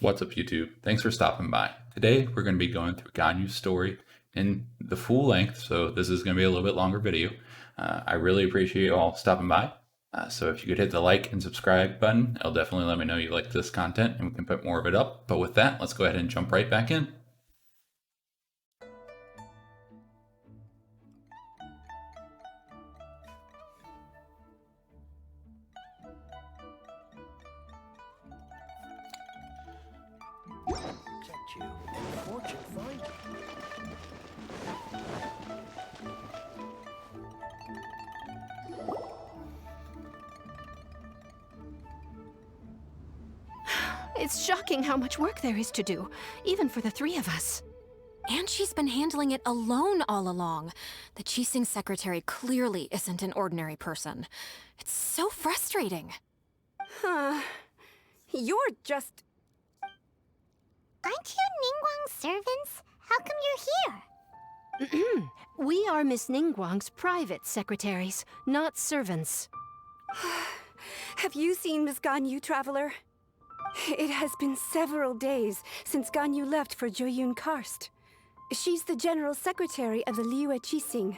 What's up, YouTube? Thanks for stopping by. Today, we're going to be going through Ganyu's story in the full length, so this is going to be a little bit longer video. I really appreciate you all stopping by. So if you could hit the like and subscribe button, it'll definitely let me know you like this content and we can put more of it up. But with that, let's go ahead and jump right back in. Protect you and fortune find you. It's shocking how much work there is to do, even for the three of us. And she's been handling it alone all along. The Qixing secretary clearly isn't an ordinary person. It's so frustrating. You're just... Aren't you Ningguang's servants? How come you're here? We are Miss Ningguang's private secretaries, not servants. Have you seen Miss Ganyu, Traveler? It has been several days since Ganyu left for Joyun Karst. She's the general secretary of the Liyue Qixing.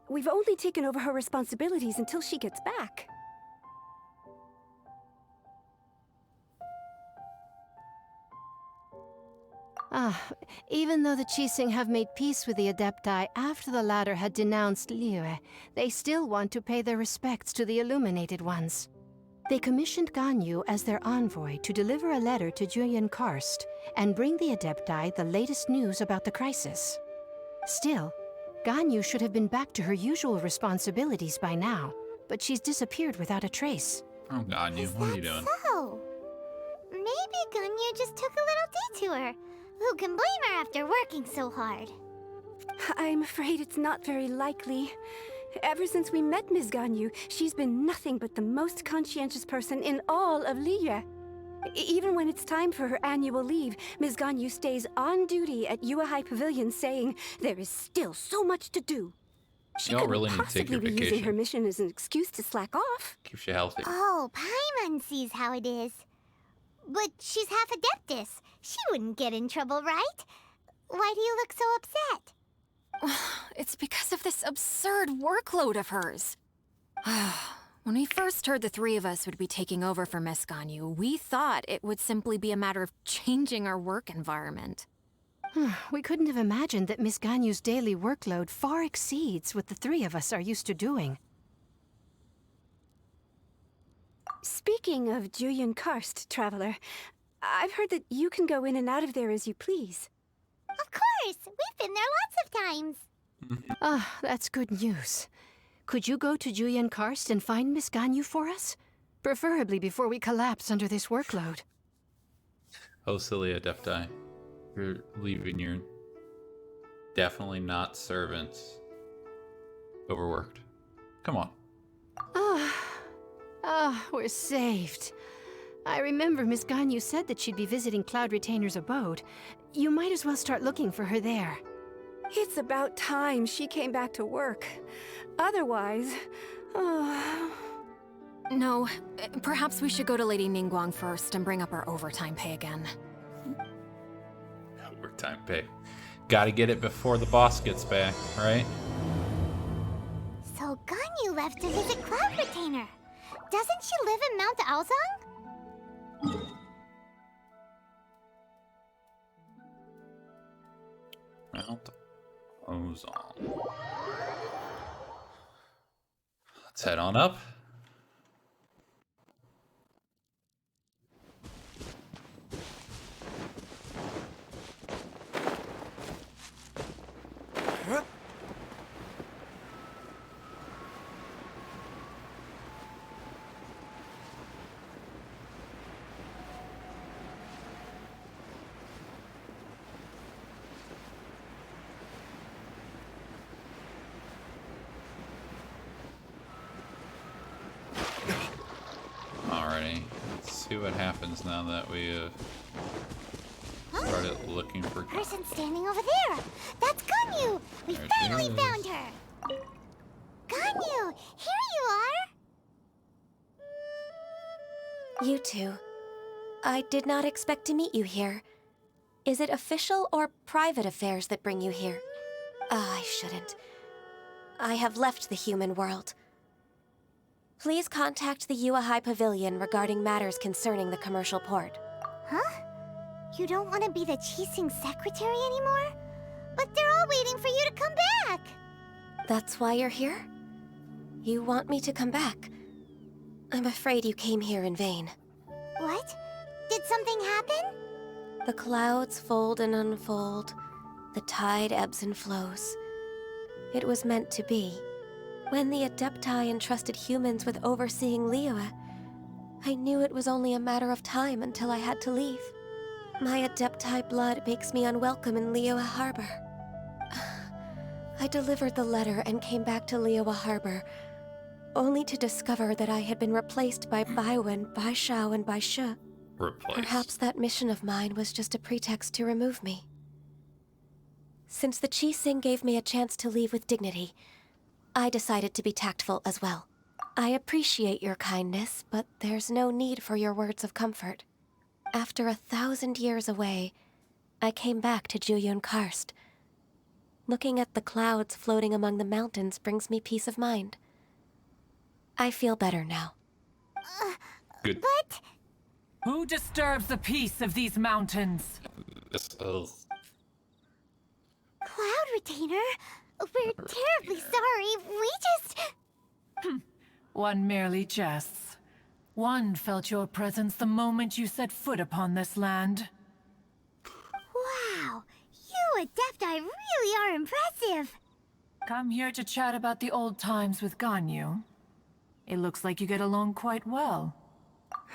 We've only taken over her responsibilities until she gets back. Even though the Qixing have made peace with the Adepti after the latter had denounced Liyue, they still want to pay their respects to the Illuminated Ones. They commissioned Ganyu as their envoy to deliver a letter to Julian Karst and bring the Adepti the latest news about the crisis. Still, Ganyu should have been back to her usual responsibilities by now, but she's disappeared without a trace. Oh, Ganyu, what are you doing? So, maybe Ganyu just took a little detour. Who can blame her after working so hard? I'm afraid it's not very likely. Ever since we met Ms. Ganyu, she's been nothing but the most conscientious person in all of Liyue. Even when it's time for her annual leave, Ms. Ganyu stays on duty at Yuehai Pavilion saying there is still so much to do. She You don't couldn't really need to take possibly your be using vacation. her mission as an excuse to slack off. Keeps you healthy. Oh, Paimon sees how it is. But she's half Adeptus. She wouldn't get in trouble, right? Why do you look so upset? It's because of this absurd workload of hers. When we first heard the three of us would be taking over for Miss Ganyu, we thought it would simply be a matter of changing our work environment. We couldn't have imagined that Miss Ganyu's daily workload far exceeds what the three of us are used to doing. Speaking of Julian Karst, Traveler, I've heard that you can go in and out of there as you please. Of course! We've been there lots of times. That's good news. Could you go to Julian Karst and find Miss Ganyu for us? Preferably before we collapse under this workload. Oh, silly Adepti. You're leaving your definitely not servants overworked. Come on. We're saved. I remember Miss Ganyu said that she'd be visiting Cloud Retainer's abode. You might as well start looking for her there. It's about time she came back to work. Otherwise... No, perhaps we should go to Lady Ningguang first and bring up our overtime pay again. Overtime pay. Gotta get it before the boss gets back, right? So Ganyu left to visit Cloud Retainer. Doesn't she live in Mount Aozang? Mount Ozon. Let's head on up. Alrighty, let's see what happens now that we started looking for Person standing over there. That's Ganyu. We There finally she is. found her. Ganyu, here you are. You two. I did not expect to meet you here. Is it official or private affairs that bring you here? I shouldn't. I have left the human world. Please contact the Yuahai Pavilion regarding matters concerning the commercial port. Huh? You don't want to be the Qixing secretary anymore? But they're all waiting for you to come back! That's why you're here? You want me to come back? I'm afraid you came here in vain. What? Did something happen? The clouds fold and unfold. The tide ebbs and flows. It was meant to be. When the Adepti entrusted humans with overseeing Liyue, I knew it was only a matter of time until I had to leave. My Adepti blood makes me unwelcome in Liyue Harbor. I delivered the letter and came back to Liyue Harbor, only to discover that I had been replaced by Baiwen, Baishao, and Baishu. Perhaps that mission of mine was just a pretext to remove me. Since the Qixing gave me a chance to leave with dignity, I decided to be tactful as well. I appreciate your kindness, but there's no need for your words of comfort. After 1,000 years away, I came back to Juyun Karst. Looking at the clouds floating among the mountains brings me peace of mind. I feel better now. Good. But... Who disturbs the peace of these mountains? Cloud Retainer, we're terribly sorry. We just... One merely jests. One felt your presence the moment you set foot upon this land. Wow, you Adepti really are impressive. Come here to chat about the old times with Ganyu. It looks like you get along quite well.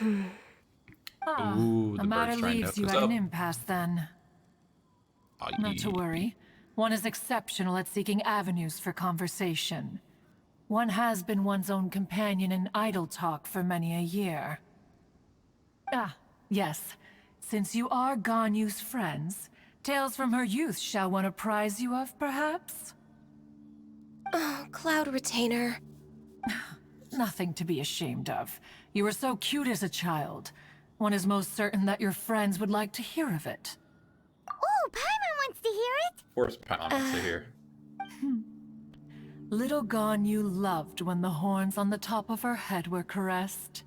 Ooh, The the matter bird's trying to leaves you hook us at up. an impasse then. Not to worry. One is exceptional at seeking avenues for conversation. One has been one's own companion in idle talk for many a year. Ah, yes. Since you are Ganyu's friends, tales from her youth shall one apprise you of, perhaps? Oh, Cloud Retainer. Nothing to be ashamed of. You were so cute as a child. One is most certain that your friends would like to hear of it. Oh, Paimon wants to hear it. Of course, Paimon wants to hear. Little Ganyu loved when the horns on the top of her head were caressed.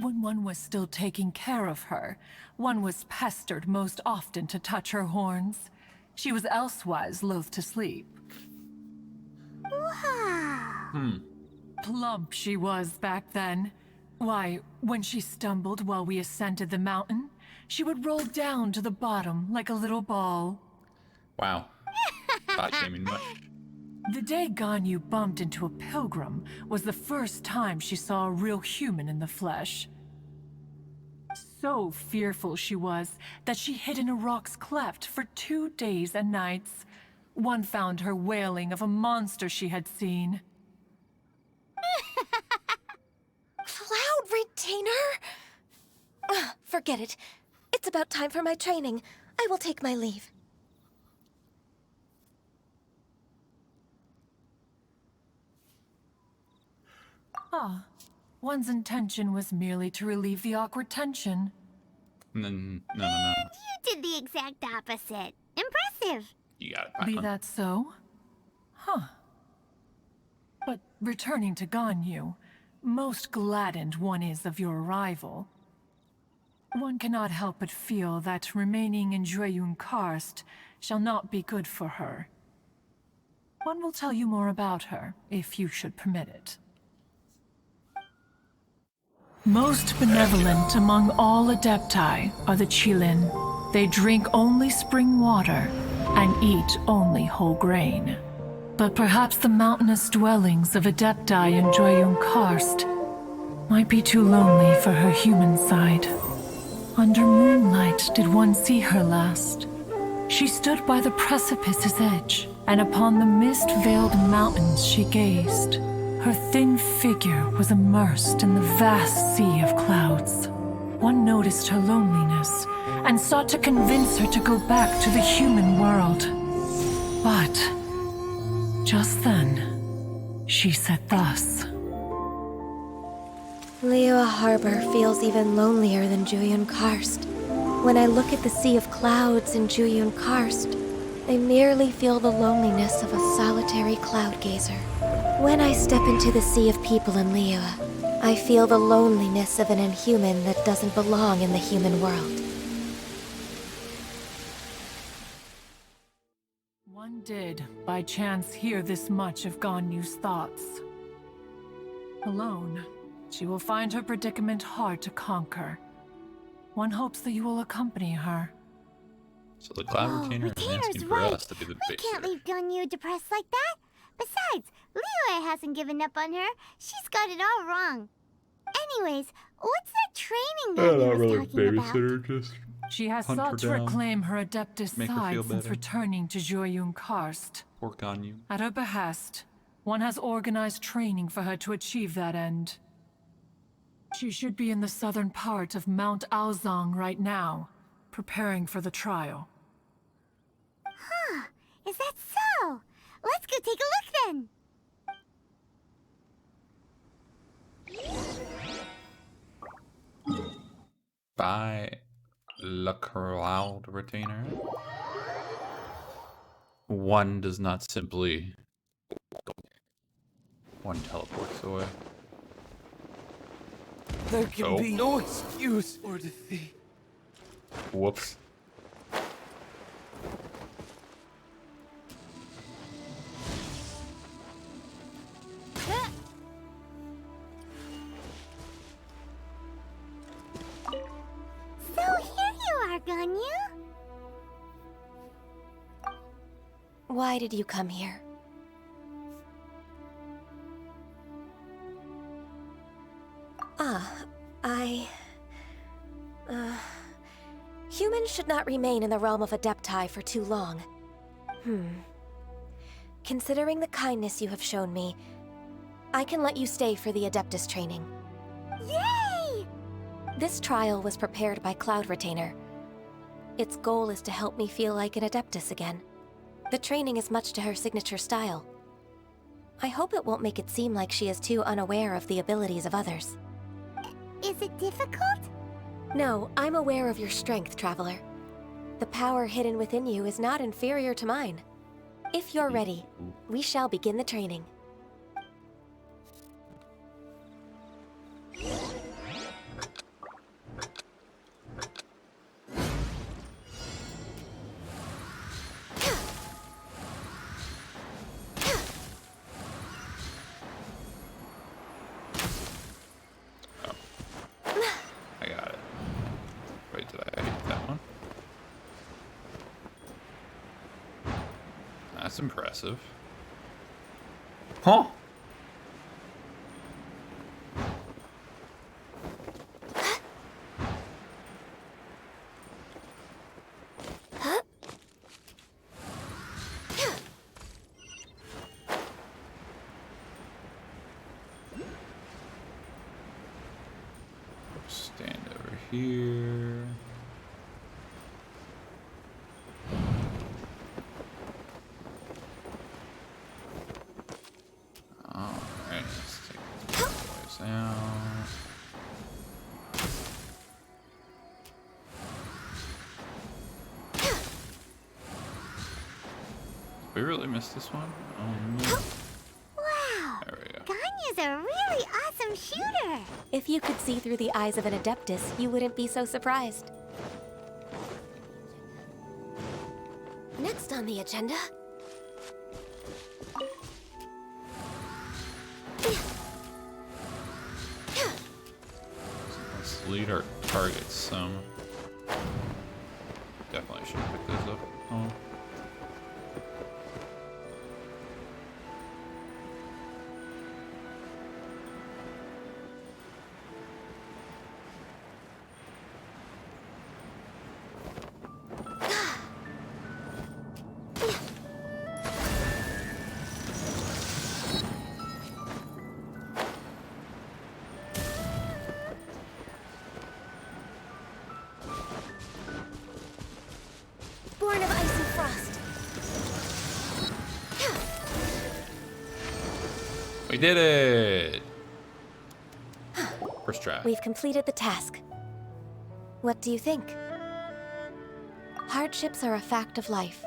When one was still taking care of her, one was pestered most often to touch her horns. She was elsewise loath to sleep. Wow. Plump she was back then. Why, when she stumbled while we ascended the mountain, she would roll down to the bottom like a little ball. Wow. Body shaming much. The day Ganyu bumped into a pilgrim was the first time she saw a real human in the flesh. So fearful she was that she hid in a rock's cleft for 2 days and nights. One found her wailing of a monster she had seen. Cloud Retainer? Forget it. It's about time for my training. I will take my leave. One's intention was merely to relieve the awkward tension. No. You did the exact opposite. Impressive. You got it, Be Paimon. that so? But returning to Ganyu, most gladdened one is of your arrival. One cannot help but feel that remaining in Juyun Karst shall not be good for her. One will tell you more about her, if you should permit it. Most benevolent among all Adepti are the Qilin. They drink only spring water and eat only whole grain. But perhaps the mountainous dwellings of Adepti in Juyun Karst might be too lonely for her human side. Under moonlight did one see her last. She stood by the precipice's edge, and upon the mist-veiled mountains she gazed. Her thin figure was immersed in the vast sea of clouds. One noticed her loneliness, and sought to convince her to go back to the human world. But just then, she said thus. Liyue Harbor feels even lonelier than Jueyun Karst. When I look at the sea of clouds in Jueyun Karst, I merely feel the loneliness of a solitary cloud gazer. When I step into the sea of people in Liyue, I feel the loneliness of an inhuman that doesn't belong in the human world. One did, by chance, hear this much of Ganyu's thoughts. Alone, she will find her predicament hard to conquer. One hopes that you will accompany her. So the cloud retainer is Retainer's asking for right. us to be the We can't babysitter. leave Ganyu depressed like that. Besides, Liyue hasn't given up on her. She's got it all wrong. Anyways, what's that training Ganyu was talking about? just She has hunt her sought to down, reclaim her Adeptus make her side feel since better. returning to Jueyun Karst. poor Ganyu. At her behest, one has organized training for her to achieve that end. She should be in the southern part of Mount Aozang right now, preparing for the trial. Huh, is that so? Let's go take a look then. By the cloud retainer. One does not simply... One teleports away. There can Oh. be no excuse for defeat. Whoops. So here you are, Ganyu. Why did you come here? Humans should not remain in the realm of Adepti for too long. Considering the kindness you have shown me, I can let you stay for the Adeptus training. Yay! This trial was prepared by Cloud Retainer. Its goal is to help me feel like an Adeptus again. The training is much to her signature style. I hope it won't make it seem like she is too unaware of the abilities of others. Is it difficult? No, I'm aware of your strength, Traveler. The power hidden within you is not inferior to mine. If you're ready, we shall begin the training. I got it. Wait, did I hit that one? That's impressive. Huh? Stand over here. Alright, let's take these boys out. We really missed this one? No. Wow! There we go. Ganyu's a really awesome shooter. If you could see through the eyes of an Adeptus, you wouldn't be so surprised. Next on the agenda... Let's lead our targets some. Definitely should pick those up. Oh. Born of ice and frost. We did it! First First try. We've completed the task. What do you think? Hardships are a fact of life,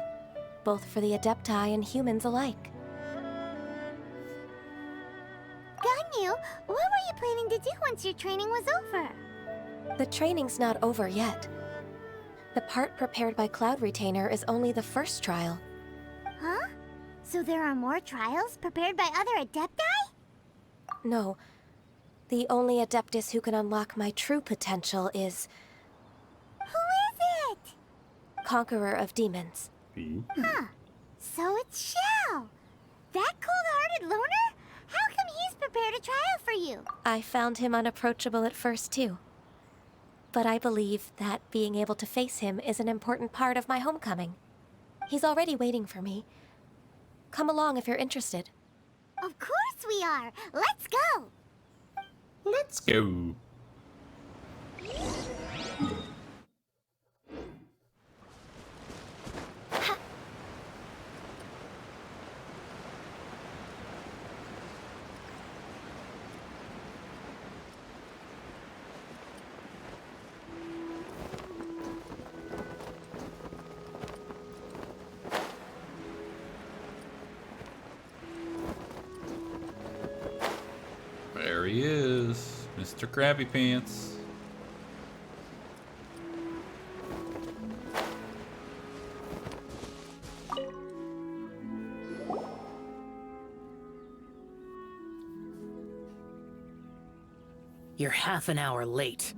both for the Adepti and humans alike. Ganyu, what were you planning to do once your training was over? The training's not over yet. The part prepared by Cloud Retainer is only the first trial. Huh? So there are more trials prepared by other Adepti? No. The only Adeptus who can unlock my true potential is Who is it? Conqueror of Demons. Huh. So it's Shell. That cold-hearted loner? How come he's prepared a trial for you? I found him unapproachable at first, too. But I believe that being able to face him is an important part of my homecoming. He's already waiting for me. Come along if you're interested. Of course we are. Let's go. Let's go. There he is, Mr. Krabby Pants. You're half an hour late.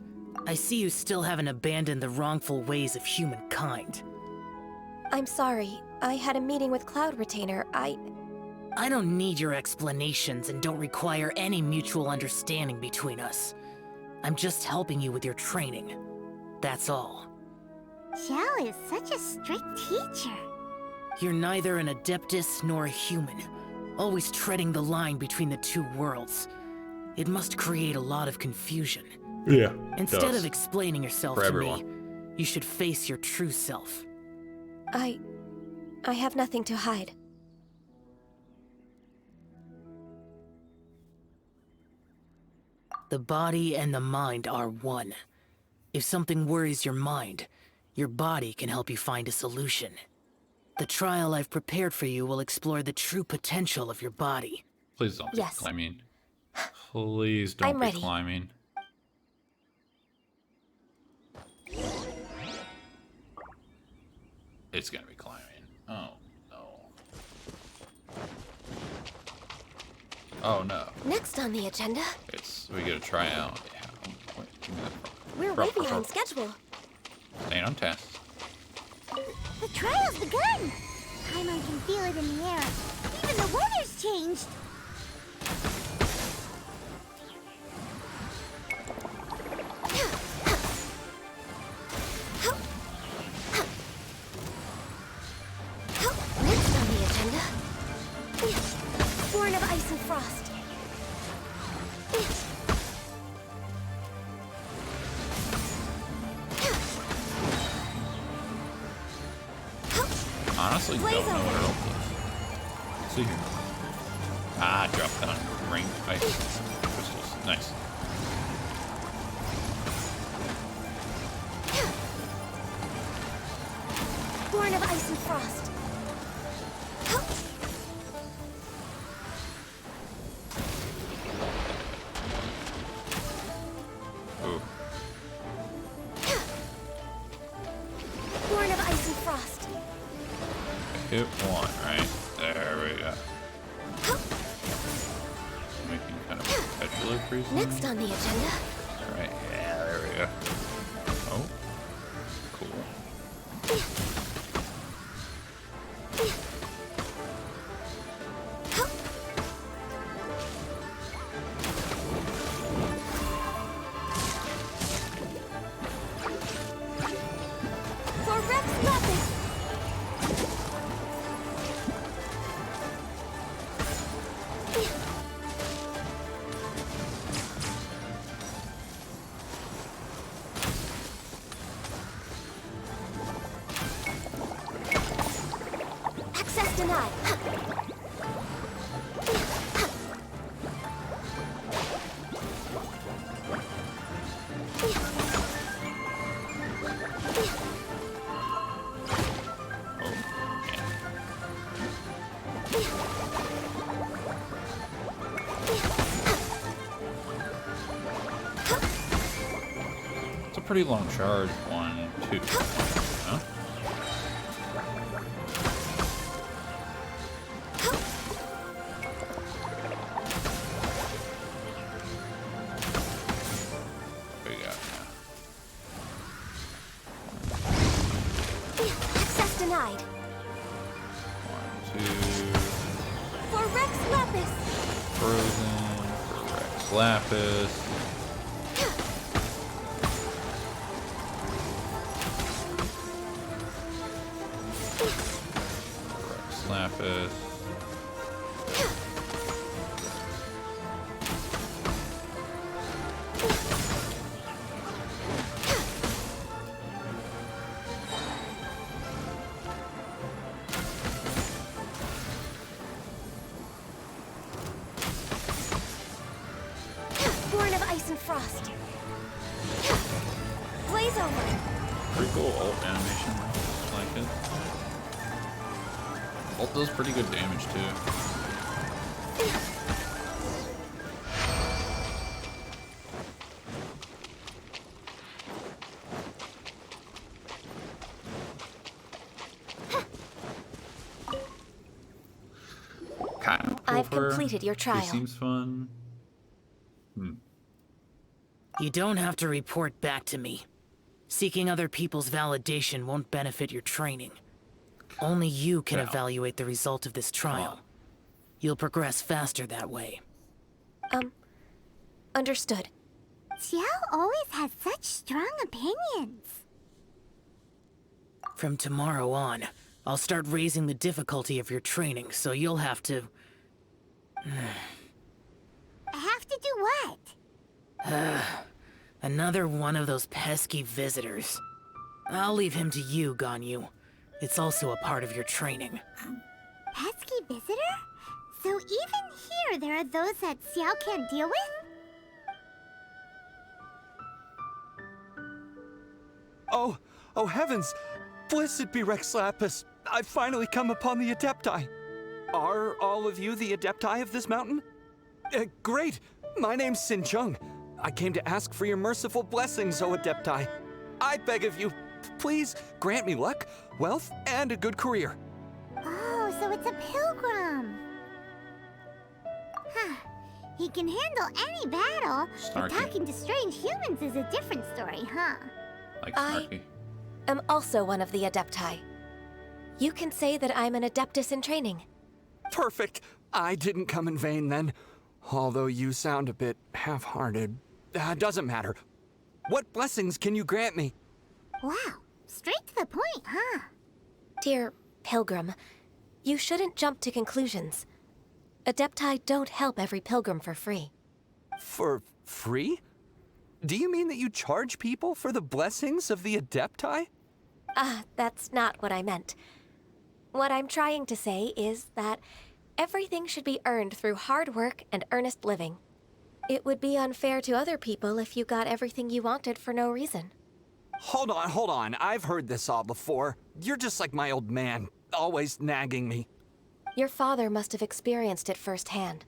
I see you still haven't abandoned the wrongful ways of humankind. I'm sorry. I had a meeting with Cloud Retainer. I don't need your explanations and don't require any mutual understanding between us. I'm just helping you with your training. That's all. Shell is such a strict teacher. You're neither an Adeptus nor a human, always treading the line between the two worlds. It must create a lot of confusion. Yeah. Instead of explaining yourself For to everyone. me, you should face your true self. I have nothing to hide. The body and the mind are one. If something worries your mind, your body can help you find a solution. The trial I've prepared for you will explore the true potential of your body. Please don't be Yes. climbing. Please don't I'm be ready. climbing. It's gonna be climbing. Oh no. Oh no. Next on the agenda, We gotta try out. Yeah. Wait, give me that. we're way behind schedule. Staying on task. The trial's begun. Paimon can feel it in the air. Even the weather's changed. Next on the agenda, Born of Ice and Frost. Honestly, don't know Blaze what her ult is. Let's see here. Ah, drop down. Ring. Ice. Crystals. Nice. Born of Ice and Frost. Ooh. Born of Ice and Frost. Hit one, right? There we go. Making kind of perpetually freeze. Next on the agenda, Alright, yeah, there we go. Oh. Cool. for Rex Weapon. Access denied. pretty long charge. 1, 2. Huh? What do we got now? Access denied. 1, 2. For Rex Lapis. Frozen. For Rex Lapis. Rex Lapis. Born of ice and frost. Blaze over. Pretty cool ult animation. I like it. Ult does pretty good damage too. Kind of cool I've for her. completed your trial. She seems fun. You don't have to report back to me. Seeking other people's validation won't benefit your training. Only you can Well. evaluate the result of this trial. You'll progress faster that way. Understood. Xiao always has such strong opinions. From tomorrow on, I'll start raising the difficulty of your training, so you'll have to... I have to do what? Another one of those pesky visitors. I'll leave him to you, Ganyu. It's also a part of your training. Pesky visitor? So even here there are those that Xiao can't deal with? Oh heavens! Blessed be Rex Lapis! I've finally come upon the Adepti! Are all of you the Adepti of this mountain? Great! My name's Sin Chung. I came to ask for your merciful blessings, O Adepti. I beg of you, please grant me luck, wealth, and a good career. Oh, so it's a pilgrim. Huh. He can handle any battle, but Snarky. talking to strange humans is a different story, huh? Like I- Snarky. Am also one of the Adepti. You can say that I'm an Adeptus in training. Perfect! I didn't come in vain then. Although you sound a bit half-hearted. Doesn't matter. What blessings can you grant me? Wow, straight to the point, huh? Dear Pilgrim, you shouldn't jump to conclusions. Adepti don't help every pilgrim for free. For free? Do you mean that you charge people for the blessings of the Adepti? That's not what I meant. What I'm trying to say is that everything should be earned through hard work and earnest living. It would be unfair to other people if you got everything you wanted for no reason. Hold on. I've heard this all before. You're just like my old man, always nagging me. Your father must have experienced it firsthand.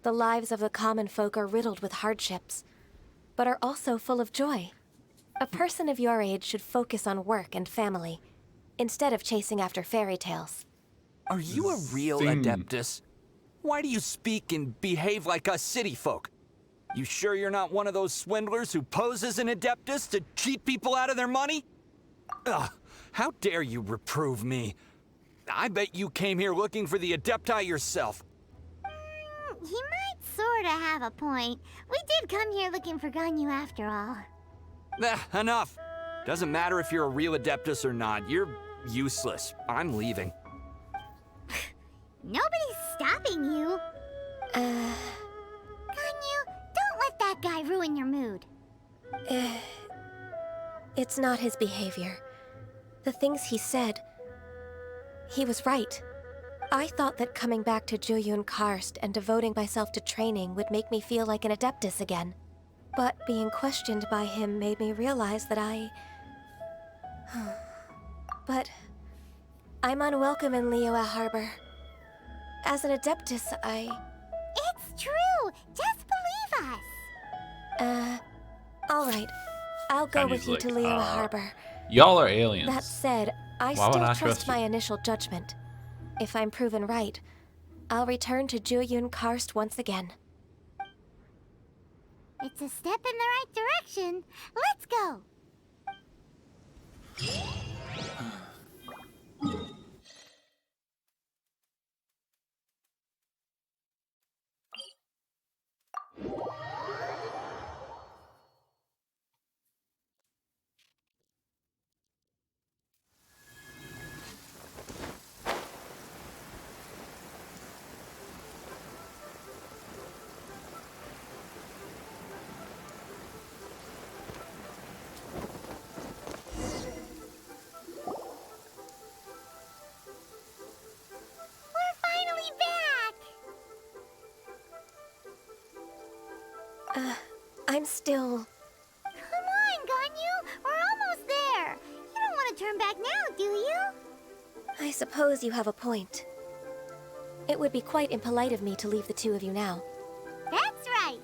The lives of the common folk are riddled with hardships, but are also full of joy. A person of your age should focus on work and family, instead of chasing after fairy tales. Are you a real Zing. Adeptus? Why do you speak and behave like us city folk? You sure you're not one of those swindlers who pose as an Adeptus to cheat people out of their money? Ugh, how dare you reprove me? I bet you came here looking for the Adepti yourself. He might sorta have a point. We did come here looking for Ganyu after all. Enough. Doesn't matter if you're a real Adeptus or not. You're useless. I'm leaving. Nobody's stopping you. Ganyu, don't let that guy ruin your mood. It's not his behavior. The things he said, he was right. I thought that coming back to Juyun Karst and devoting myself to training would make me feel like an Adeptus again. But being questioned by him made me realize that But I'm unwelcome in Liyue Harbor. As an Adeptus, It's true. Just believe us. all right. I'll go Ganyu's with you like, to Liyue Harbor. y'all are aliens. That said, I Why would still I trust trust my you? initial judgment. If I'm proven right, I'll return to Jueyun-Karst once again. It's a step in the right direction. Let's go. We're finally back. I'm still... Come on, Ganyu. We're almost there. You don't want to turn back now, do you? I suppose you have a point. It would be quite impolite of me to leave the two of you now. That's right.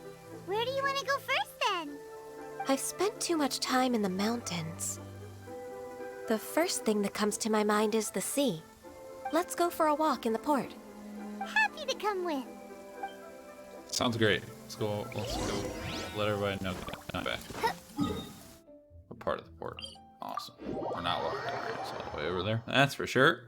Where do you want to go first, then? I've spent too much time in the mountains. The first thing that comes to my mind is the sea. Let's go for a walk in the port. Happy to come with. Sounds great. Let's go. Let everybody know I'm back. What part of the port? Awesome. We're not walking around. It's all the way over there. That's for sure.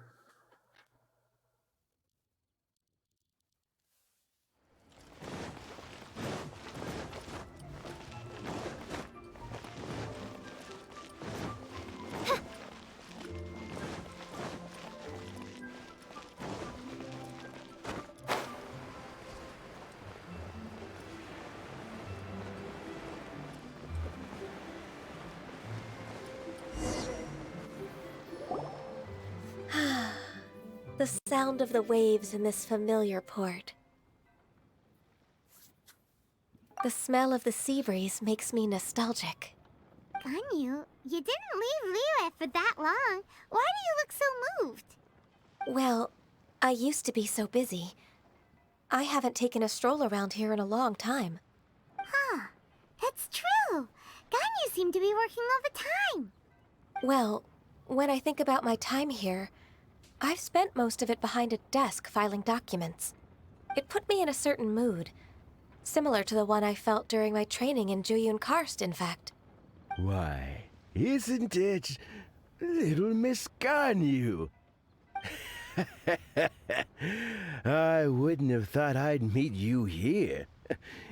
The sound of the waves in this familiar port. The smell of the sea breeze makes me nostalgic. Ganyu, you didn't leave Liyue for that long. Why do you look so moved? Well, I used to be so busy. I haven't taken a stroll around here in a long time. Huh. That's true. Ganyu seemed to be working all the time. Well, when I think about my time here, I've spent most of it behind a desk filing documents. It put me in a certain mood, similar to the one I felt during my training in Jueyun-Karst, in fact. Why, isn't it little Miss Ganyu? I wouldn't have thought I'd meet you here.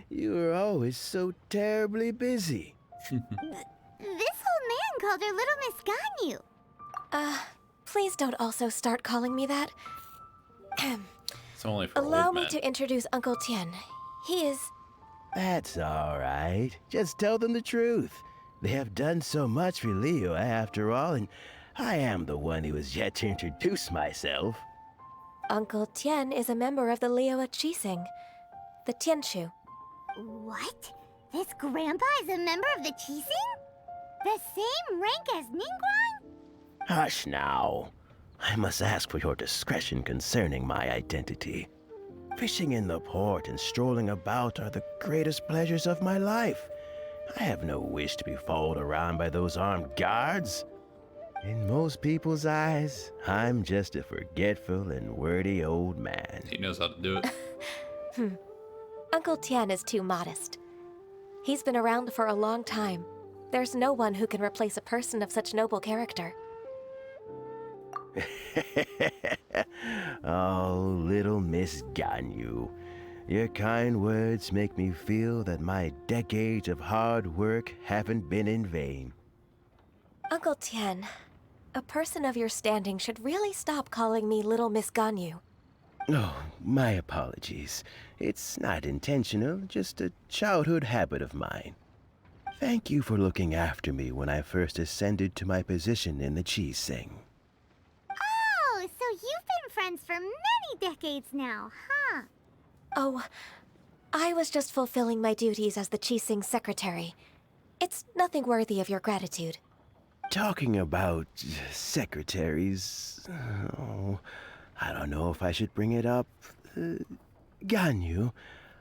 You were always so terribly busy. This old man called her Little Miss Ganyu. Please don't also start calling me that. It's only for Allow old me men. to introduce Uncle Tien. He is... That's all right. Just tell them the truth. They have done so much for Liyue after all, and I am the one who has yet to introduce myself. Uncle Tien is a member of the Liyue Qixing, the Tianshu. What? This grandpa is a member of the Qixing? The same rank as Ningguang? Hush now. I must ask for your discretion concerning my identity. Fishing in the port and strolling about are the greatest pleasures of my life. I have no wish to be followed around by those armed guards. In most people's eyes, I'm just a forgetful and wordy old man. He knows how to do it. Uncle Tien is too modest. He's been around for a long time. There's no one who can replace a person of such noble character. Oh, little Miss Ganyu. Your kind words make me feel that my decades of hard work haven't been in vain. Uncle Tien, a person of your standing should really stop calling me Little Miss Ganyu. Oh, my apologies. It's not intentional, just a childhood habit of mine. Thank you for looking after me when I first ascended to my position in the Qixing. Oh, so you've been friends for many decades now, huh? Oh, I was just fulfilling my duties as the Qixing secretary. It's nothing worthy of your gratitude. Talking about secretaries... Oh, I don't know if I should bring it up. Ganyu,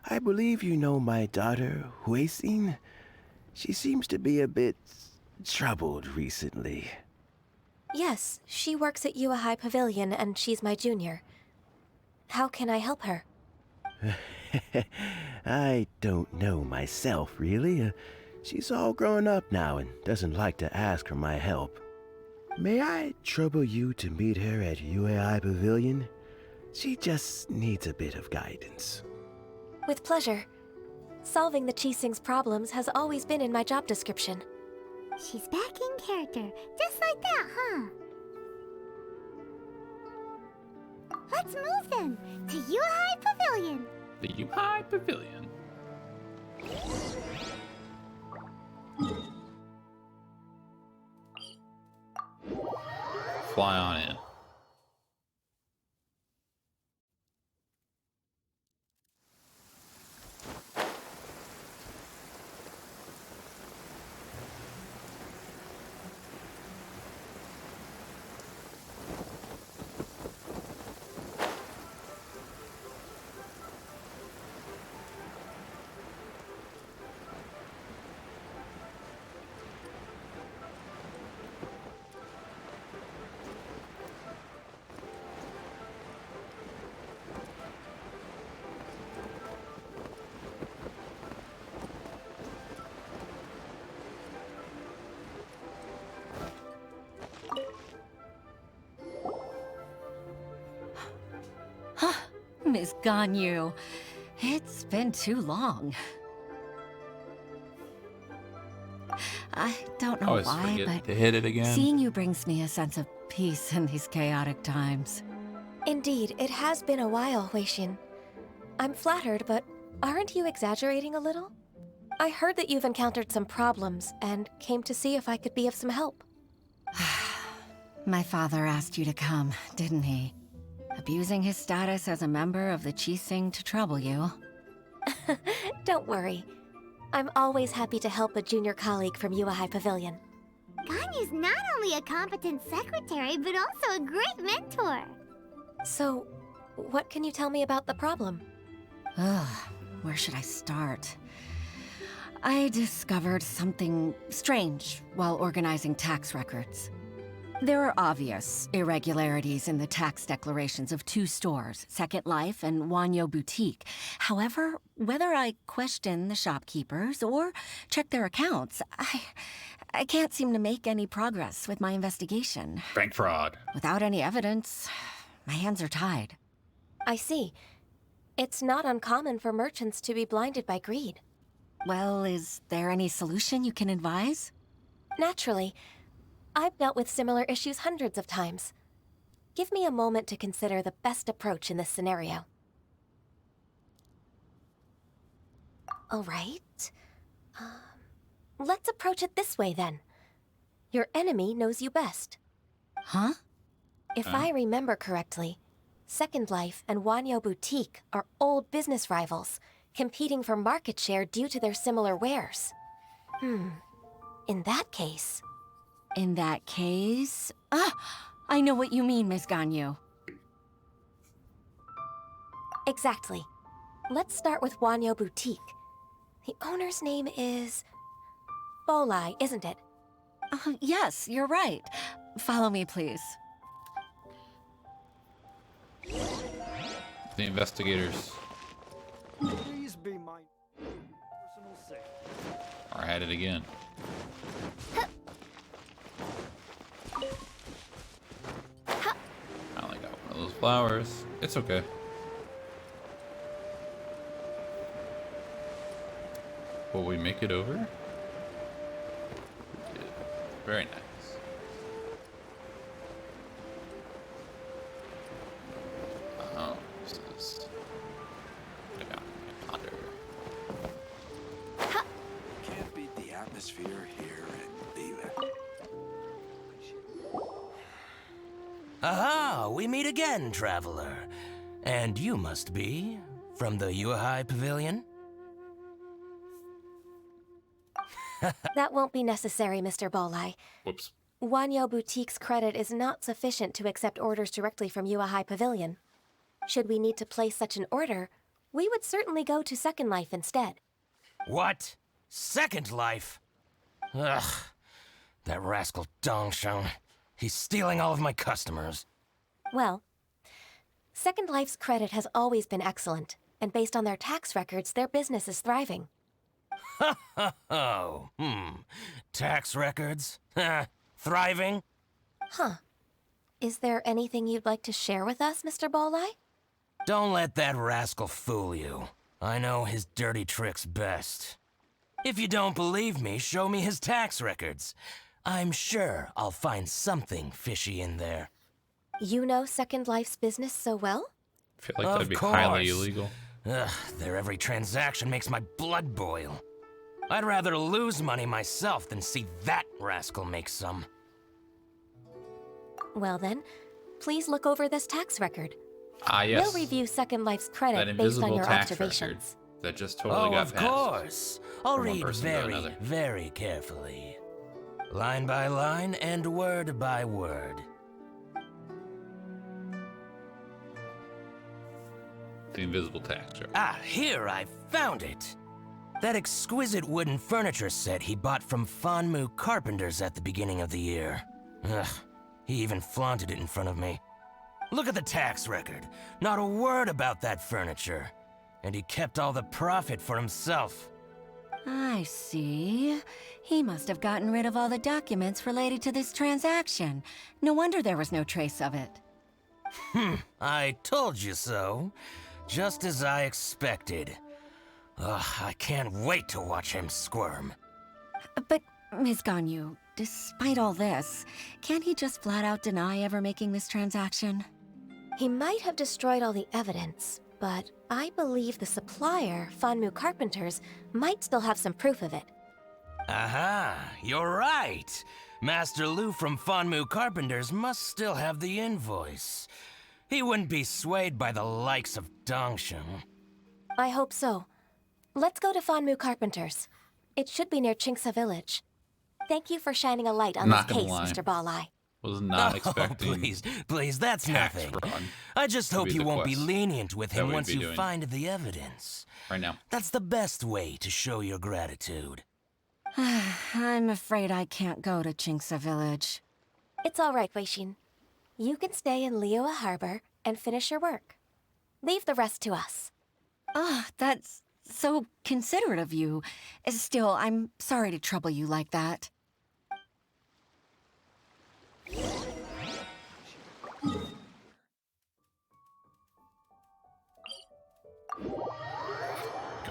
I believe you know my daughter, Huixin. She seems to be a bit troubled recently? Yes, she works at Yua High Pavilion and she's my junior. How can I help her? I don't know myself, really. She's all grown up now and doesn't like to ask for my help. May I trouble you to meet her at UAI Pavilion? She just needs a bit of guidance. With pleasure. Solving the Qixing's problems has always been in my job description. She's back in character, just like that, huh? Let's move then to Yuhai Pavilion. The Yuhai Pavilion. Fly on in. Miss Ganyu, it's been too long. I don't know Always why, forget but to hit it again. seeing you brings me a sense of peace in these chaotic times. Indeed, it has been a while, Huixin. I'm flattered, but aren't you exaggerating a little? I heard that you've encountered some problems and came to see if I could be of some help. My father asked you to come, didn't he? Abusing his status as a member of the Qixing to trouble you. Don't worry. I'm always happy to help a junior colleague from Yua High Pavilion. Ganyu's not only a competent secretary, but also a great mentor. So, what can you tell me about the problem? Ugh, where should I start? I discovered something strange while organizing tax records. There are obvious irregularities in the tax declarations of two stores, Second Life and Wanyo Boutique. However, whether I question the shopkeepers or check their accounts, I can't seem to make any progress with my investigation. Bank fraud. Without any evidence, my hands are tied. I see. It's not uncommon for merchants to be blinded by greed. Well, is there any solution you can advise? Naturally. I've dealt with similar issues hundreds of times. Give me a moment to consider the best approach in this scenario. All right. Let's approach it this way, then. Your enemy knows you best. Huh? If I remember correctly, Second Life and Wanyo Boutique are old business rivals, competing for market share due to their similar wares. In that case... In that case... I know what you mean, Miss Ganyu. Exactly. Let's start with Wanyo Boutique. The owner's name is... Bolai, isn't it? Yes, you're right. Follow me, please. The investigators Please be my personal safe. are at it again. I only got one of those flowers. It's okay. Will we make it over? We did. Very nice. Oh, this is... Yeah, ponder. Can't beat the atmosphere here in Lila. Aha! We meet again, traveler. And you must be from the Yuhai Pavilion? That won't be necessary, Mr. Bolai. Whoops. Wanyo Boutique's credit is not sufficient to accept orders directly from Yua High Pavilion. Should we need to place such an order, we would certainly go to Second Life instead. What? Second Life? Ugh. That rascal Dongsheng. He's stealing all of my customers. Well, Second Life's credit has always been excellent, and based on their tax records, their business is thriving. Oh, tax records? Thriving? Huh. Is there anything you'd like to share with us, Mr. Balleye? Don't let that rascal fool you. I know his dirty tricks best. If you don't believe me, show me his tax records. I'm sure I'll find something fishy in there. You know Second Life's business so well? I feel like that'd be highly illegal. Ugh, their every transaction makes my blood boil. I'd rather lose money myself than see that rascal make some. Well then, please look over this tax record. Ah, yes. We'll review Second Life's credit That based on invisible your tax observations. record that just totally got of passed. Course. I'll from one read person to very, another. very carefully. Line by line and word by word. The invisible tax record. Ah, here, I found it. That exquisite wooden furniture set he bought from Fanmu Carpenters at the beginning of the year. Ugh, he even flaunted it in front of me. Look at the tax record. Not a word about that furniture. And he kept all the profit for himself. I see. He must have gotten rid of all the documents related to this transaction. No wonder there was no trace of it. I told you so. Just as I expected. Ugh, I can't wait to watch him squirm. But, Ms. Ganyu, despite all this, can't he just flat out deny ever making this transaction? He might have destroyed all the evidence, but I believe the supplier, Fanmu Carpenters, might still have some proof of it. Aha, you're right. Master Lu from Fanmu Carpenters must still have the invoice. He wouldn't be swayed by the likes of Dongsheng. I hope so. Let's go to Fanmu Carpenters. It should be near Chingsa Village. Thank you for shining a light on Not this gonna case, lie. Mr. Balleye. Was not expecting. Please, that's tax nothing. fraud I just to hope be you the won't be quest lenient with that him we'd once be you doing find the evidence. right now. That's the best way to show your gratitude. I'm afraid I can't go to Chingsa Village. It's all right, Weishin. You can stay in Liyue Harbor and finish your work. Leave the rest to us. Ah, that's so considerate of you. Still, I'm sorry to trouble you like that.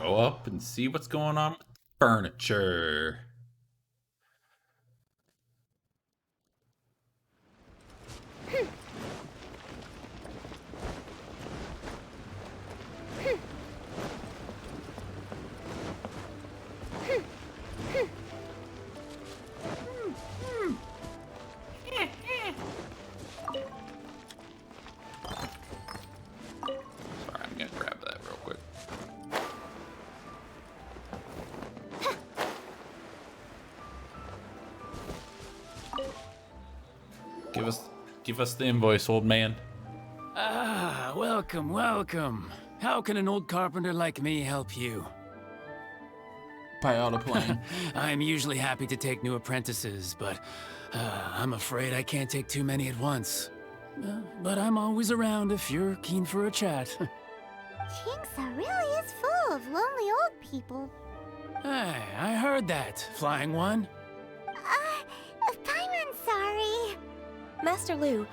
Go up and see what's going on with furniture. Sorry, I'm gonna grab that real quick. Give us the invoice, old man. Ah, welcome, welcome. How can an old carpenter like me help you? Payada plane. I'm usually happy to take new apprentices, but I'm afraid I can't take too many at once. But I'm always around if you're keen for a chat. Chingsa really is full of lonely old people. Hey, I heard that, Flying One. Paimon's sorry. Master Lu,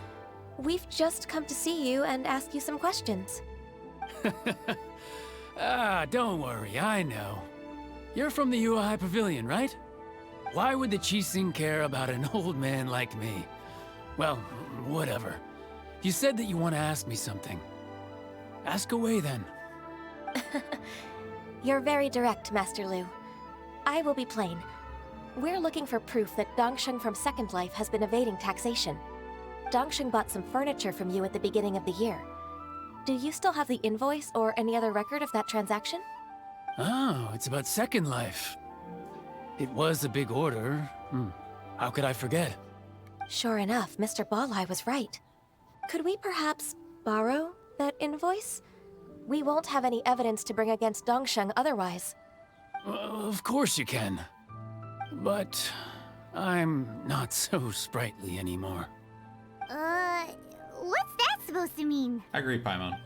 we've just come to see you and ask you some questions. Don't worry, I know. You're from the Yuehai Pavilion, right? Why would the Qixing care about an old man like me? Well, whatever. You said that you want to ask me something. Ask away, then. You're very direct, Master Lu. I will be plain. We're looking for proof that Dongsheng from Second Life has been evading taxation. Dongsheng bought some furniture from you at the beginning of the year. Do you still have the invoice or any other record of that transaction? Oh, it's about Second Life. It was a big order. How could I forget? Sure enough, Mr. Balleye was right. Could we perhaps borrow that invoice? We won't have any evidence to bring against Dongsheng otherwise. Of course you can. But I'm not so sprightly anymore. What's that supposed to mean? I agree, Paimon.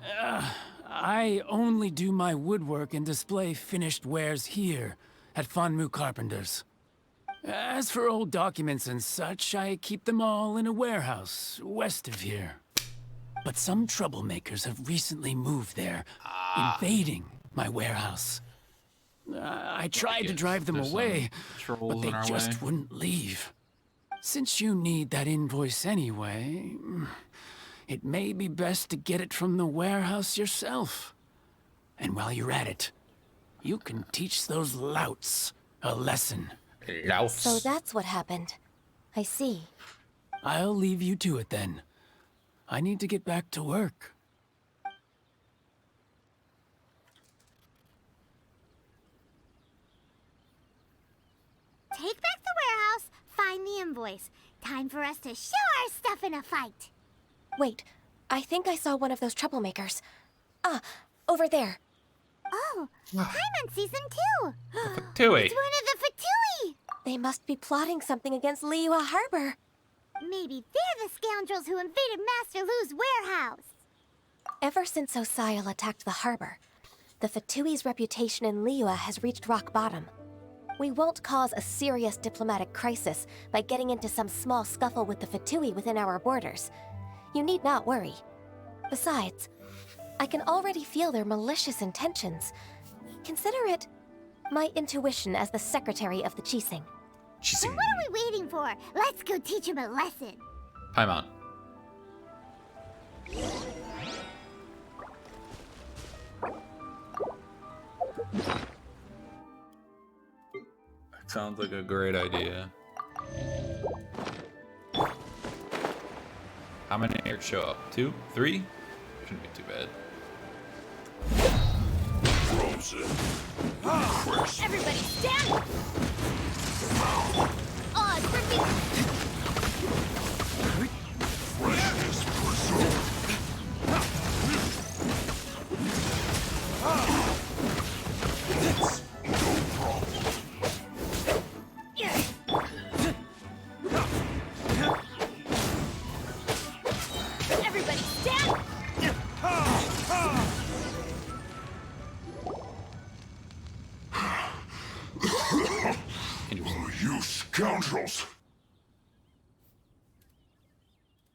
I only do my woodwork and display finished wares here at Fanmu Carpenter's. As for old documents and such, I keep them all in a warehouse west of here. But some troublemakers have recently moved there, invading my warehouse. I tried to drive them away, but they just wouldn't leave. Since you need that invoice anyway, it may be best to get it from the warehouse yourself. And while you're at it, you can teach those louts a lesson. Louts. So that's what happened. I see. I'll leave you to it then. I need to get back to work. Take back the warehouse, find the invoice. Time for us to show our stuff in a fight. Wait, I think I saw one of those troublemakers. Ah, over there. Oh, Paimon sees them too. Fatui. It's one of the Fatui. They must be plotting something against Liyue Harbor. Maybe they're the scoundrels who invaded Master Lu's warehouse. Ever since Osial attacked the harbor, the Fatui's reputation in Liyue has reached rock bottom. We won't cause a serious diplomatic crisis by getting into some small scuffle with the Fatui within our borders. You need not worry. Besides, I can already feel their malicious intentions. Consider it my intuition as the secretary of the Qixing. So what are we waiting for? Let's go teach him a lesson. Paimon. That sounds like a great idea. How many airs show up? 2? 3? Shouldn't be too bad. Frozen. Everybody stand! Odds for me! Freshness preserved. It's no problem. Everybody stand! You scoundrels!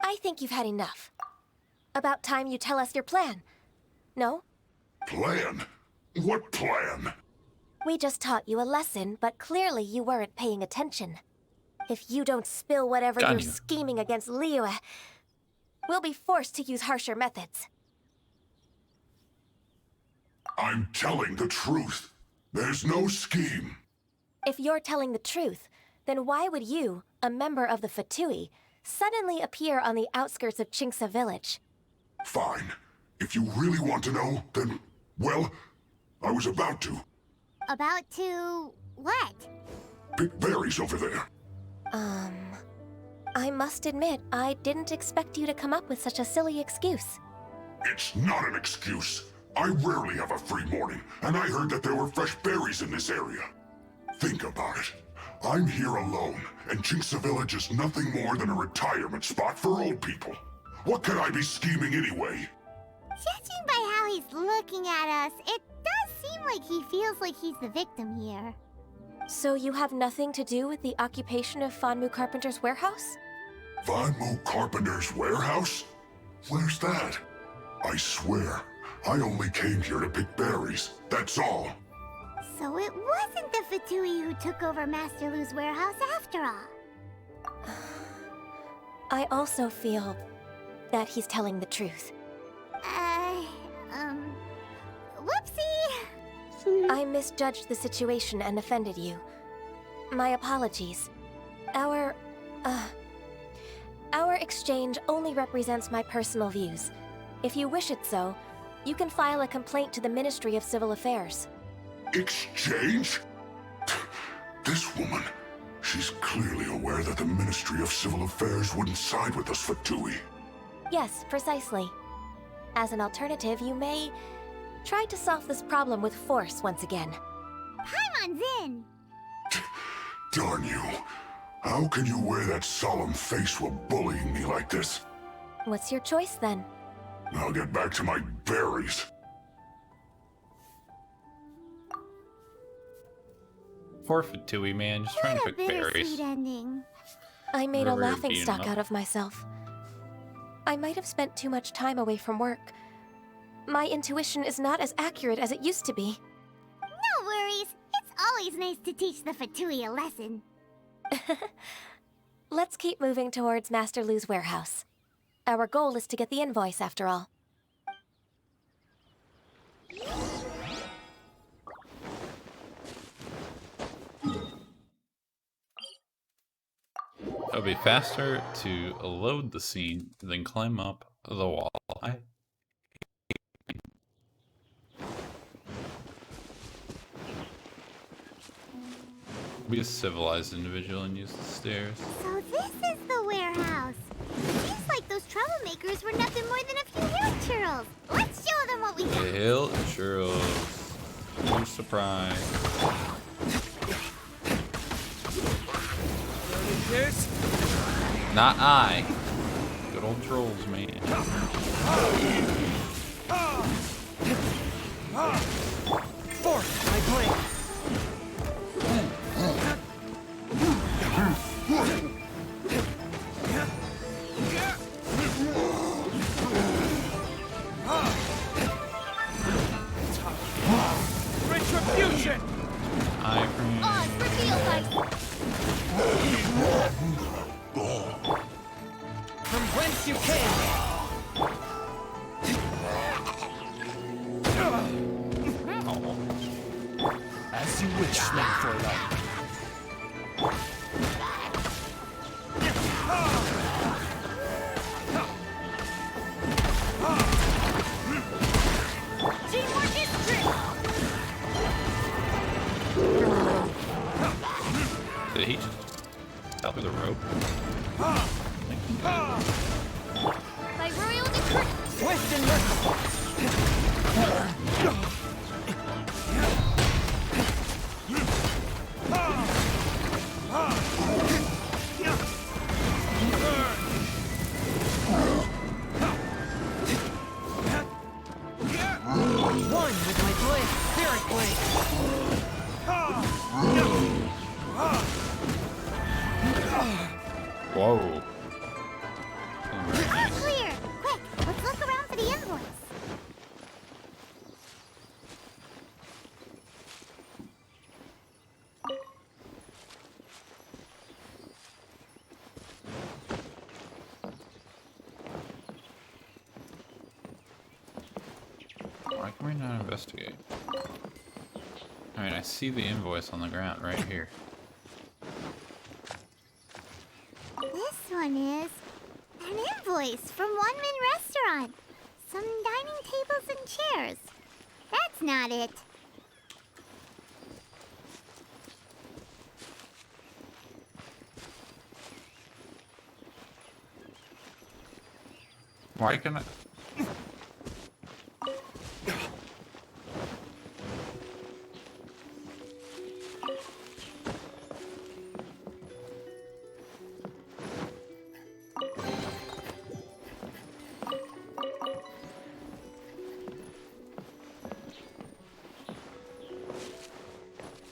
I think you've had enough. About time you tell us your plan. No? Plan? What plan? We just taught you a lesson, but clearly you weren't paying attention. If you don't spill whatever you're Ganyu. scheming against Liyue, we'll be forced to use harsher methods. I'm telling the truth. There's no scheme. If you're telling the truth, then why would you, a member of the Fatui, suddenly appear on the outskirts of Qingce village? Fine. If you really want to know, then, well, I was about to. About to... what? Pick berries over there. I must admit, I didn't expect you to come up with such a silly excuse. It's not an excuse. I rarely have a free morning, and I heard that there were fresh berries in this area. Think about it. I'm here alone, and Qingce Village is nothing more than a retirement spot for old people. What could I be scheming anyway? Judging by how he's looking at us, it does seem like he feels like he's the victim here. So you have nothing to do with the occupation of Fanmu Carpenter's warehouse? Fanmu Carpenter's warehouse? Where's that? I swear, I only came here to pick berries, that's all. So it wasn't the Fatui who took over Master Lu's warehouse after all. I also feel that he's telling the truth. Whoopsie! I misjudged the situation and offended you. My apologies. Our exchange only represents my personal views. If you wish it so, you can file a complaint to the Ministry of Civil Affairs. Exchange? This woman, she's clearly aware that the Ministry of Civil Affairs wouldn't side with us Fatui. Yes, precisely. As an alternative, you may try to solve this problem with force once again. Paimon's in! Darn you. How can you wear that solemn face while bullying me like this? What's your choice then? I'll get back to my berries. Poor Fatui, man, just trying to What a pick berries. bittersweet ending. I made a River laughing beat 'em stock up. out of myself. I might have spent too much time away from work. My intuition is not as accurate as it used to be. No worries. It's always nice to teach the Fatui a lesson. Let's keep moving towards Master Lu's warehouse. Our goal is to get the invoice, after all. It'll be faster to load the scene than climb up the wall. Be a civilized individual and use the stairs. So this is the warehouse. Seems like those troublemakers were nothing more than a few hill churls. Let's show them what we got. The hill churros. No surprise. Not I. Good old trolls, man. Force my blade. Retribution! Oz, reveal From whence you came! As you wish, Fräulein. Teamwork is trick! Did he just fell through the rope? By royal decree! Swift and merciful! One with my blade, spirit blade! Whoa. Clear! Quick, let's look around for the invoice. Why can we not investigate? I mean, I see the invoice on the ground right here. This one is an invoice from One Man Restaurant. Some dining tables and chairs. That's not it. Why can I?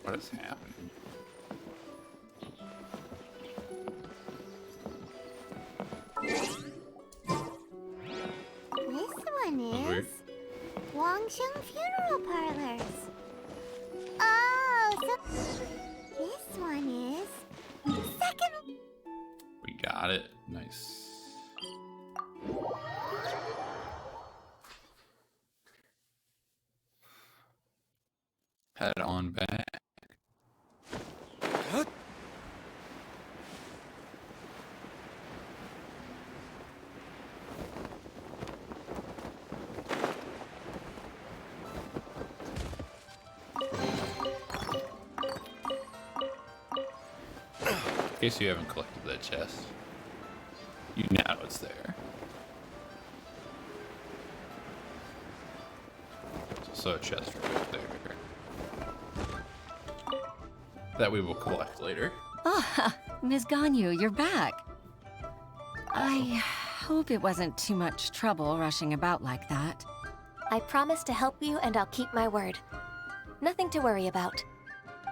What is happening? This one Weird. is Wangsheng Funeral Parlors. Oh, so this one is second. We got it. Nice. Head on back. In case you haven't collected that chest, you know it's there. There's also a chest right there that we will collect later. Ah, Ms. Ganyu, you're back. I hope it wasn't too much trouble rushing about like that. I promise to help you and I'll keep my word. Nothing to worry about.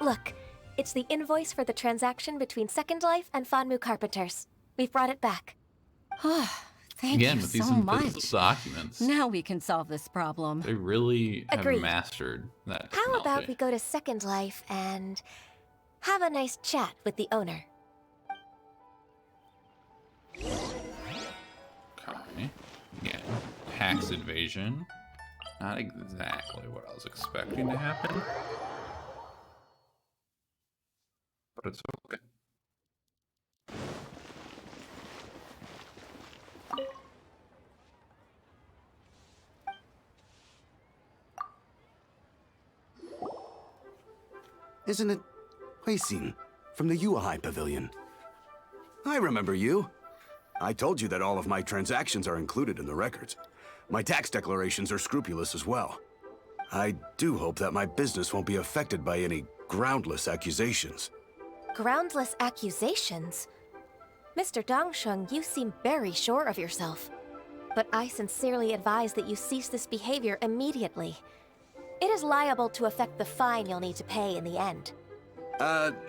Look, it's the invoice for the transaction between Second Life and Fanmu Carpenters. We've brought it back. Thank Again, you with these so invisible much. documents. Now we can solve this problem. They really have Agreed. mastered that How technology. about we go to Second Life and have a nice chat with the owner? Okay. Yeah. Tax evasion. Not exactly what I was expecting to happen. But it's okay. Isn't it Huixin from the UI Pavilion? I remember you. I told you that all of my transactions are included in the records. My tax declarations are scrupulous as well. I do hope that my business won't be affected by any groundless accusations. Groundless accusations? Mr. Dongsheng, you seem very sure of yourself. But I sincerely advise that you cease this behavior immediately. It is liable to affect the fine you'll need to pay in the end.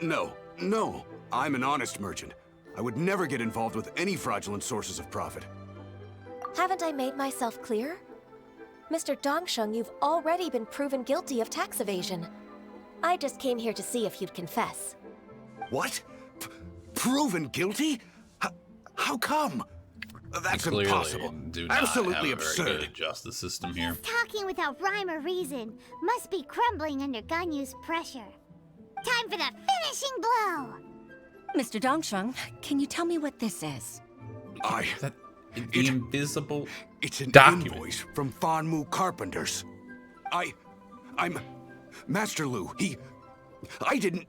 No. I'm an honest merchant. I would never get involved with any fraudulent sources of profit. Haven't I made myself clear? Mr. Dongsheng, you've already been proven guilty of tax evasion. I just came here to see if you'd confess. What? Proven guilty? How come? That's Clearly impossible. Do not Absolutely have a absurd. very good justice system here. Talking without rhyme or reason. Must be crumbling under Ganyu's pressure. Time for the finishing blow! Mr. Dongsheng, can you tell me what this is? The invisible It's an document. invoice from Fanmu Carpenters. I'm Master Lu. I didn't.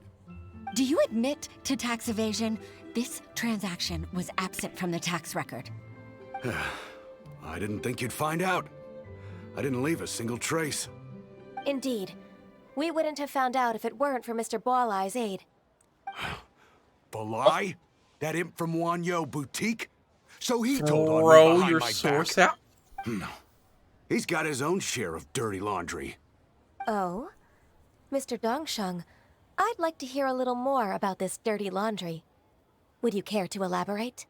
Do you admit to tax evasion? This transaction was absent from the tax record. I didn't think you'd find out. I didn't leave a single trace. Indeed. We wouldn't have found out if it weren't for Mr. Boalai's aid. Balai? That imp from Wanyo Boutique? So he told on me Throw behind your my source back. out? He's got his own share of dirty laundry. Oh? Mr. Dongsheng, I'd like to hear a little more about this dirty laundry. Would you care to elaborate?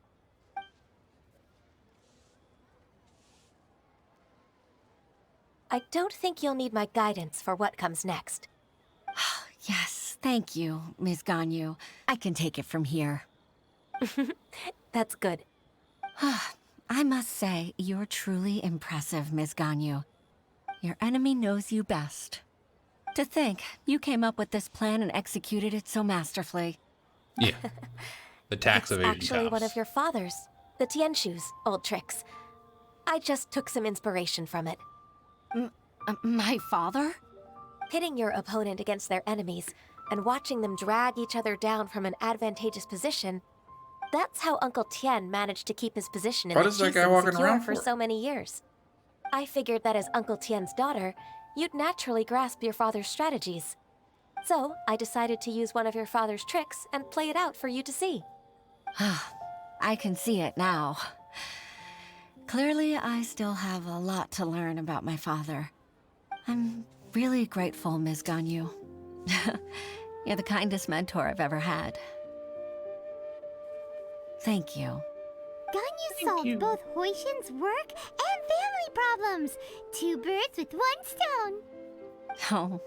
I don't think you'll need my guidance for what comes next. Yes, thank you, Ms. Ganyu. I can take it from here. That's good. I must say, you're truly impressive, Ms. Ganyu. Your enemy knows you best. To think, you came up with this plan and executed it so masterfully. Yeah. The tax It's evasion actually cops. one of your father's, the Tianshu's, old tricks. I just took some inspiration from it. My father? Pitting your opponent against their enemies and watching them drag each other down from an advantageous position, that's how Uncle Tien managed to keep his position in What the is that guy Qixing walking secure around for for? so many years. I figured that as Uncle Tien's daughter, you'd naturally grasp your father's strategies. So, I decided to use one of your father's tricks and play it out for you to see. I can see it now. Clearly, I still have a lot to learn about my father. I'm really grateful, Ms. Ganyu. You're the kindest mentor I've ever had. Thank you. Ganyu solved both Huixin's work and family problems. 2 birds with 1 stone. Oh,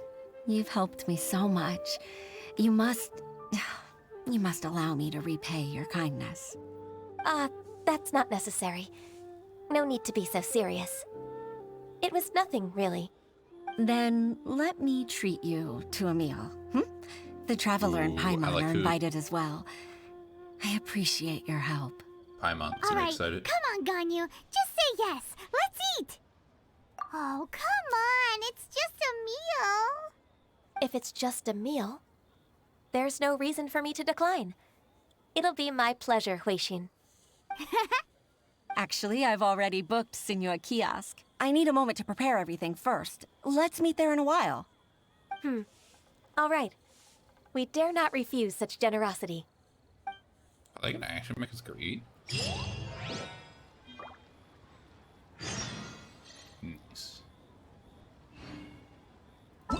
you've helped me so much. You must allow me to repay your kindness. That's not necessary. No need to be so serious. It was nothing, really. Then let me treat you to a meal. The Traveler and Ooh, I Paimon like are food. invited as well. I appreciate your help. Paimon, All right, excited. come on, Ganyu. Just say yes. Let's eat. Oh, come on. It's just a meal. If it's just a meal, there's no reason for me to decline. It'll be my pleasure, Huixin. Actually, I've already booked Senor Kiosk. I need a moment to prepare everything first. Let's meet there in a while. All right. We dare not refuse such generosity. Are they gonna actually make us go eat? Nice. I'm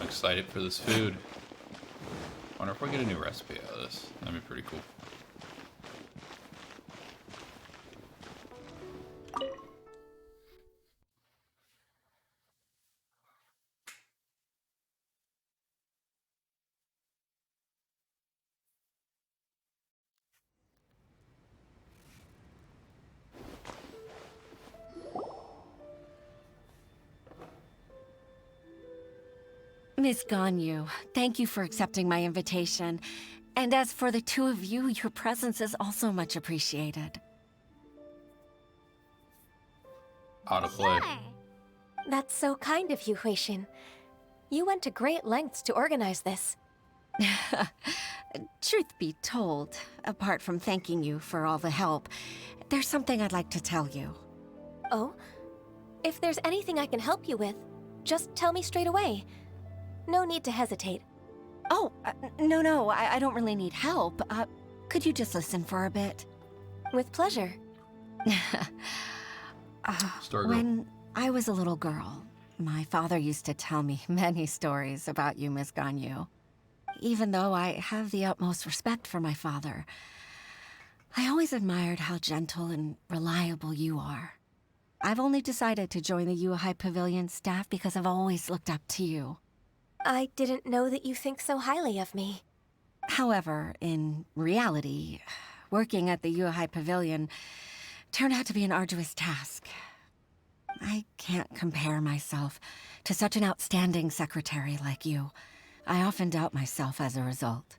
excited for this food. Wonder if we get a new recipe out of this. That'd be pretty cool. Miss Ganyu, thank you for accepting my invitation. And as for the two of you, your presence is also much appreciated. Autoplay. That's so kind of you, Huixin. You went to great lengths to organize this. Truth be told, apart from thanking you for all the help, there's something I'd like to tell you. Oh? If there's anything I can help you with, just tell me straight away. No need to hesitate. Oh, no, I don't really need help. Could you just listen for a bit? With pleasure. When I was a little girl, my father used to tell me many stories about you, Miss Ganyu. Even though I have the utmost respect for my father, I always admired how gentle and reliable you are. I've only decided to join the Yuhai Pavilion staff because I've always looked up to you. I didn't know that you think so highly of me. However, in reality, working at the Yuhai Pavilion turned out to be an arduous task. I can't compare myself to such an outstanding secretary like you. I often doubt myself as a result.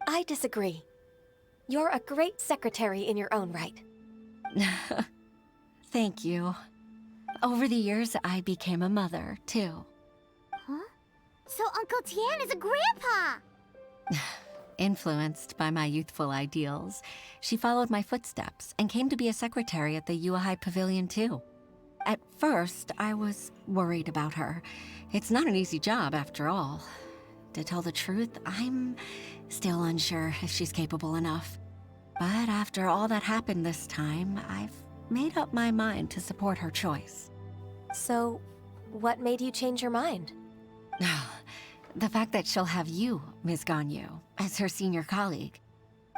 I disagree. You're a great secretary in your own right. Thank you. Over the years, I became a mother, too. Huh? So Uncle Tian is a grandpa! Influenced by my youthful ideals, she followed my footsteps and came to be a secretary at the Yuhai Pavilion, too. At first, I was worried about her. It's not an easy job, after all. To tell the truth, I'm still unsure if she's capable enough. But after all that happened this time, I've made up my mind to support her choice. So, what made you change your mind? The fact that she'll have you, Ms. Ganyu, as her senior colleague.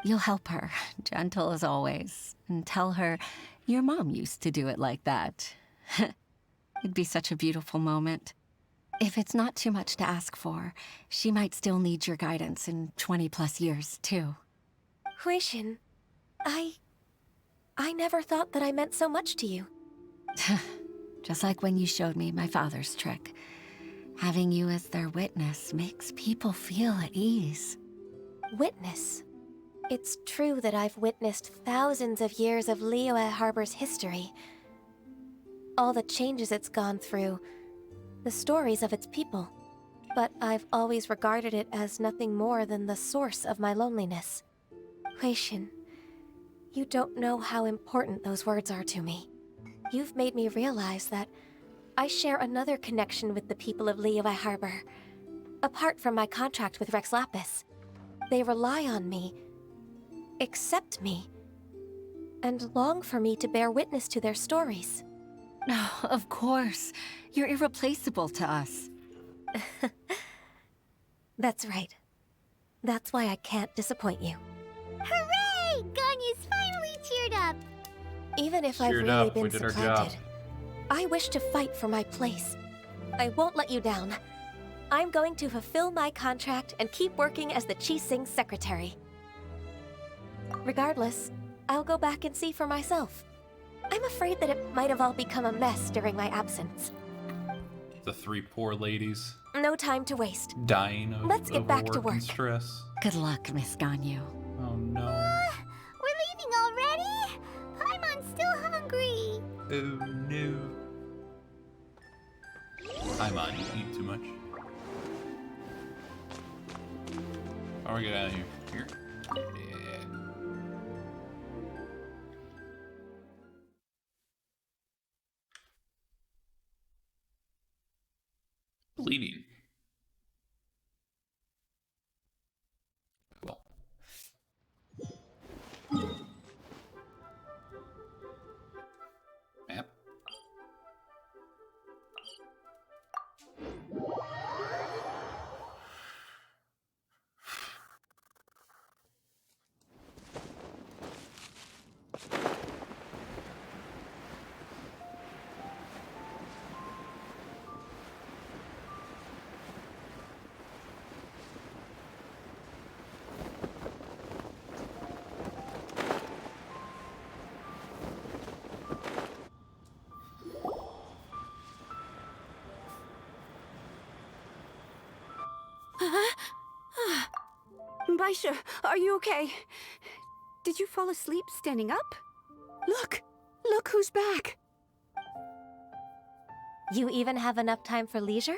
You'll help her, gentle as always, and tell her your mom used to do it like that. It'd be such a beautiful moment. If it's not too much to ask for, she might still need your guidance in 20+ years, too. Huixin, I never thought that I meant so much to you. Just like when you showed me my father's trick. Having you as their witness makes people feel at ease. Witness? It's true that I've witnessed thousands of years of Liyue Harbor's history. All the changes it's gone through, the stories of its people. But I've always regarded it as nothing more than the source of my loneliness. Huixin, you don't know how important those words are to me. You've made me realize that I share another connection with the people of Liyue Harbor. Apart from my contract with Rex Lapis, they rely on me, accept me, and long for me to bear witness to their stories. Oh, of course. You're irreplaceable to us. That's right. That's why I can't disappoint you. Hooray! Ganyu's finally cheered up! Even if I've Cheered really up, been we did our supplanted, job. I wish to fight for my place. I won't let you down. I'm going to fulfill my contract and keep working as the Qixing secretary. Regardless, I'll go back and see for myself. I'm afraid that it might have all become a mess during my absence. The three poor ladies No time to waste. dying of Let's get back to overwork and work. stress. Good luck, Miss Ganyu. Oh no. We're leaving already? Paimon's still hungry. Oh no. I'm on. You eat too much. How do we get out of here? Here? Yeah. bleeding. Cool. Map. Baisha, are you okay? Did you fall asleep standing up? Look! Look who's back! You even have enough time for leisure?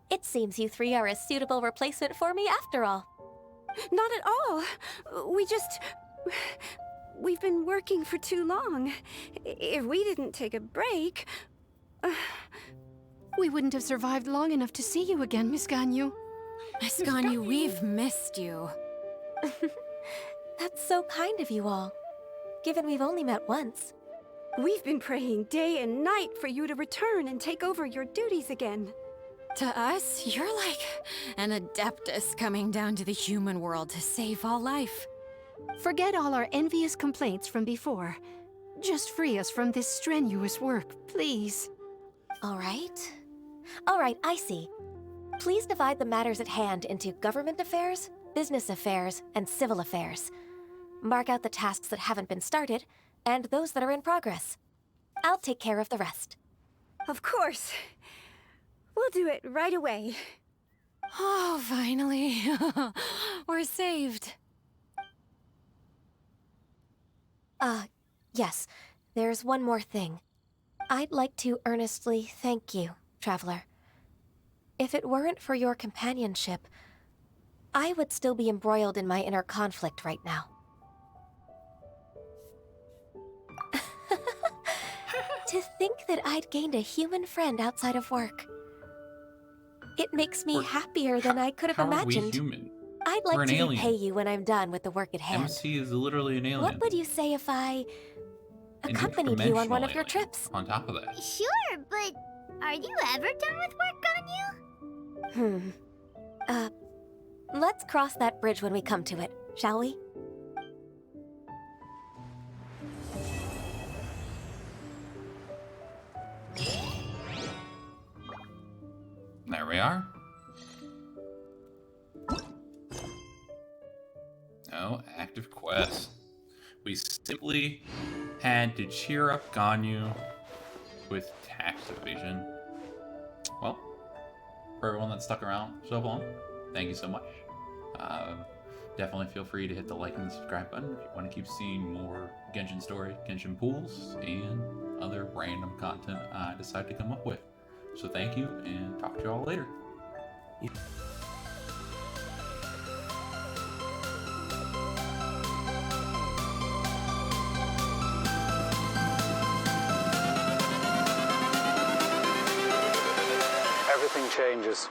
It seems you three are a suitable replacement for me after all. Not at all. We've been working for too long. If we didn't take a break... We wouldn't have survived long enough to see you again, Miss Ganyu. Miss Ganyu, we've missed you. That's so kind of you all, given we've only met once. We've been praying day and night for you to return and take over your duties again. To us, you're like an adeptus coming down to the human world to save all life. Forget all our envious complaints from before. Just free us from this strenuous work, please. All right. All right, I see. Please divide the matters at hand into government affairs, business affairs, and civil affairs. Mark out the tasks that haven't been started, and those that are in progress. I'll take care of the rest. Of course. We'll do it right away. Oh, finally. We're saved. Yes. There's one more thing. I'd like to earnestly thank you, Traveler. If it weren't for your companionship, I would still be embroiled in my inner conflict right now. To think that I'd gained a human friend outside of work. It makes me happier than I could have How imagined. are we human? I'd We're like an to alien. repay you when I'm done with the work at hand. MC is literally an alien. What would you say if I An accompanied you on one interdimensional of your alien. trips? On top of that. Sure, but are you ever done with work, Ganyu? Let's cross that bridge when we come to it, shall we? There we are. No active quest. We simply had to cheer up Ganyu with tax evasion. Well, for everyone that stuck around so long, thank you so much. Definitely feel free to hit the like and the subscribe button if you want to keep seeing more Genshin story, Genshin pools, and other random content I decide to come up with. So thank you, and talk to you all later. Everything changes.